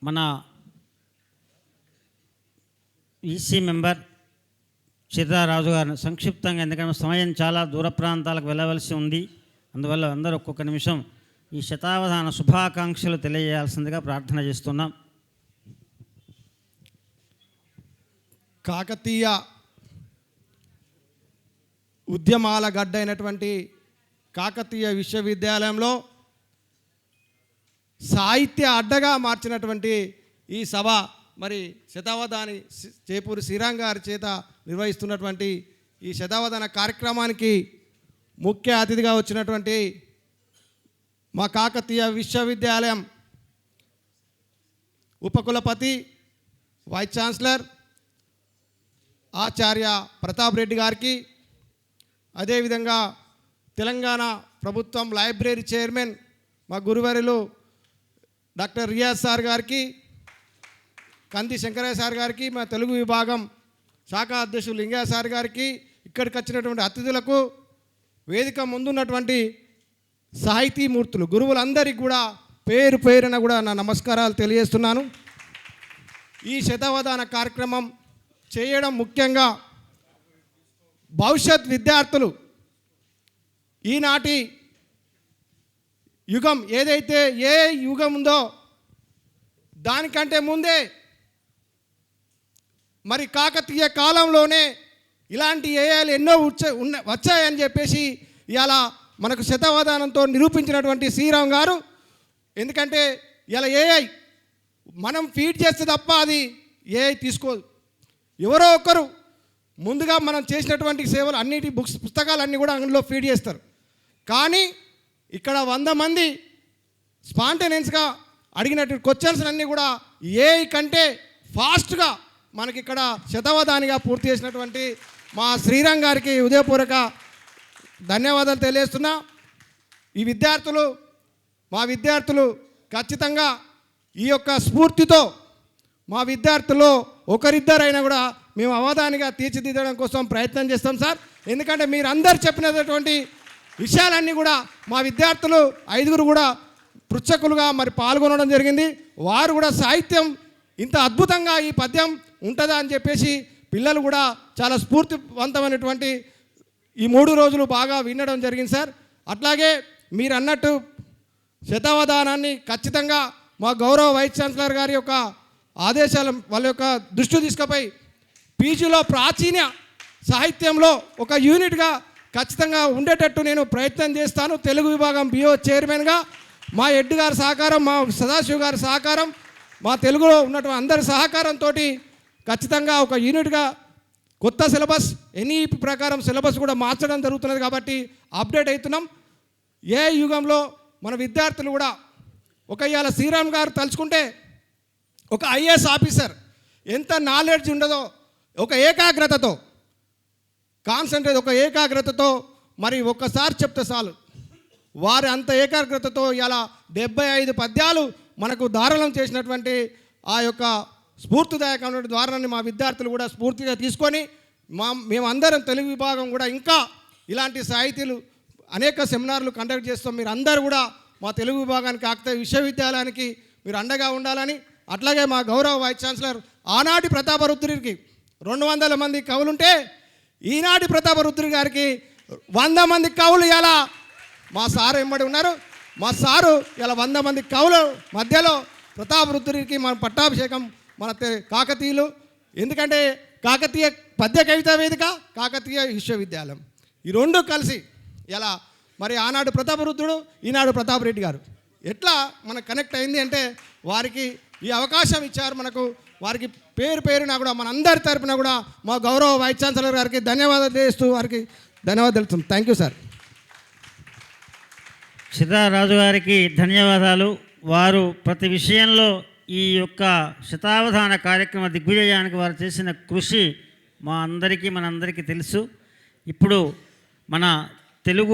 మన EC member చిర్రారాజు గారిని సంక్షిప్తంగా, ఎందుకంటే సమయం చాలా దూర ప్రాంతాలకు వెళ్ళవలసి ఉంది, అందువల్ల అందరూ ఒక్కొక్క నిమిషం ఈ శతావధాన శుభాకాంక్షలు తెలియజేయాల్సిందిగా ప్రార్థన చేస్తున్నాం. కాకతీయ ఉద్యమాల గడ్డ అయినటువంటి కాకతీయ విశ్వవిద్యాలయంలో సాహిత్య అడ్డగా మార్చినటువంటి ఈ సభ మరి శతావధాని చేపూరి శ్రీరామ్ గారి చేత నిర్వహిస్తున్నటువంటి ఈ శతావధాన కార్యక్రమానికి ముఖ్య అతిథిగా వచ్చినటువంటి మా కాకతీయ విశ్వవిద్యాలయం ఉపకులపతి, వైస్ ఛాన్సలర్ ఆచార్య ప్రతాప్ రెడ్డి గారికి, అదేవిధంగా తెలంగాణ ప్రభుత్వం లైబ్రరీ చైర్మన్ మా గురువర్యులు డాక్టర్ రియాజ్ సార్ గారికి, కంది శంకరయ్య సార్ గారికి, మా తెలుగు విభాగం శాఖ అధ్యక్షులు లింగయ్య సార్ గారికి, ఇక్కడికి వచ్చినటువంటి అతిథులకు, వేదిక ముందున్నటువంటి సాహితీమూర్తులు గురువులందరికీ కూడా పేరు పేరున కూడా నా నమస్కారాలు తెలియజేస్తున్నాను. ఈ శతావధాన కార్యక్రమం చేయడం ముఖ్యంగా భవిష్యత్ విద్యార్థులు ఈనాటి యుగం ఏదైతే ఏ యుగం ఉందో దానికంటే ముందే మరి కాకతీయ కాలంలోనే ఇలాంటి ఏఐలు ఎన్నో వచ్చాయని చెప్పేసి ఇవాళ మనకు శతావధానంతో నిరూపించినటువంటి శ్రీరామ్ గారు. ఎందుకంటే ఇలా ఏఐ మనం ఫీడ్ చేస్తే తప్ప అది ఏఐ తీసుకోదు. ఎవరో ఒకరు ముందుగా మనం చేసినటువంటి సేవలు అన్నిటి పుస్తకాలన్నీ కూడా అందులో ఫీడ్ చేస్తారు. కానీ ఇక్కడ 100 మంది స్పాంటేనియస్గా అడిగినటువంటి క్వశ్చన్స్ అన్నీ కూడా ఏఐ కంటే ఫాస్ట్గా మనకి ఇక్కడ శతావధానిగా పూర్తి చేసినటువంటి మా శ్రీరామ్ గారికి హృదయపూర్వక ధన్యవాదాలు తెలియజేస్తున్నా. ఈ విద్యార్థులు, మా విద్యార్థులు ఖచ్చితంగా ఈ యొక్క స్ఫూర్తితో మా విద్యార్థుల్లో ఒకరిద్దరైనా కూడా మేము అవధానిగా తీర్చిదిద్దడం కోసం ప్రయత్నం చేస్తాం సార్. ఎందుకంటే మీరు అందరు చెప్పినటువంటి విషయాలన్నీ కూడా మా విద్యార్థులు 5గురు కూడా పృచ్ఛకులుగా మరి పాల్గొనడం జరిగింది. వారు కూడా సాహిత్యం ఇంత అద్భుతంగా ఈ పద్యం ఉంటుందా అని చెప్పేసి పిల్లలు కూడా చాలా స్ఫూర్తివంతమైనటువంటి ఈ 3 రోజులు బాగా వినడం జరిగింది సార్. అట్లాగే మీరు అన్నట్టు శతావధానాన్ని ఖచ్చితంగా మా గౌరవ వైస్ ఛాన్సలర్ గారి యొక్క ఆదేశాల వాళ్ళ యొక్క దృష్టి తీసుకుపోయి పీజీలో ప్రాచీన సాహిత్యంలో ఒక యూనిట్గా ఖచ్చితంగా ఉండేటట్టు నేను ప్రయత్నం చేస్తాను. తెలుగు విభాగం బిఓ చైర్మన్గా మా హెడ్ గారి సహకారం, మా సదాశివ్ గారి సహకారం, మా తెలుగులో ఉన్నటువంటి అందరి సహకారంతో ఖచ్చితంగా ఒక యూనిట్గా కొత్త సిలబస్ ఎన్ఈపి ప్రకారం సిలబస్ కూడా మార్చడం జరుగుతున్నది కాబట్టి అప్డేట్ అవుతున్నాం. ఏ యుగంలో మన విద్యార్థులు కూడా ఒక ఇవాళ శ్రీరామ్ గారు తలుచుకుంటే ఒక ఐఏఎస్ ఆఫీసర్ ఎంత నాలెడ్జ్ ఉండదో ఒక ఏకాగ్రతతో ఒక ఏకాగ్రతతో మరి ఒక్కసారి చెప్తే చాలు వారి అంత ఏకాగ్రతతో ఇలా 75 పద్యాలు మనకు ధారణం చేసినటువంటి ఆ యొక్క స్ఫూర్తిదాయకమైన ద్వారాన్ని మా విద్యార్థులు కూడా స్ఫూర్తిగా తీసుకొని మేమందరం తెలుగు విభాగం కూడా ఇంకా ఇలాంటి సాహితీలు అనేక సెమినార్లు కండక్ట్ చేస్తాం. మీరు అందరూ కూడా మా తెలుగు విభాగానికి కాకతీయ విశ్వవిద్యాలయానికి మీరు అండగా ఉండాలని, అట్లాగే మా గౌరవ వైస్ ఛాన్సలర్ ఆనాటి ప్రతాపరుద్రుడికి 200 మంది కవులుంటే ఈనాటి ప్రతాపరుద్రుడి గారికి 100 మంది కవులు ఇలా మా సారు వెంబడి ఉన్నారు. మా సారు ఇలా 100 మంది కవుల మధ్యలో ప్రతాపరుద్రుడికి మన పట్టాభిషేకం మన కాకతీయులు. ఎందుకంటే కాకతీయ పద్య కవితా వేదిక, కాకతీయ విశ్వవిద్యాలయం ఈ 2 కలిసి ఇలా మరి ఆనాడు ప్రతాపరుద్రుడు, ఈనాడు ప్రతాప్ రెడ్డి గారు ఎట్లా మనకు కనెక్ట్ అయింది అంటే వారికి ఈ అవకాశం ఇచ్చారు మనకు. వారికి పేరు పేరున కూడా మన అందరి తరపున కూడా మా గౌరవ వైస్ ఛాన్సలర్ గారికి ధన్యవాదాలు చేస్తూ వారికి ధన్యవాదాలు తెలుపుతాం. Thank you sir. చిర్రారాజు గారికి ధన్యవాదాలు. వారు ప్రతి విషయంలో ఈ యొక్క శతావధాన కార్యక్రమ దిగ్విజయానికి వారు చేసిన కృషి మనందరికీ తెలుసు. ఇప్పుడు మన తెలుగు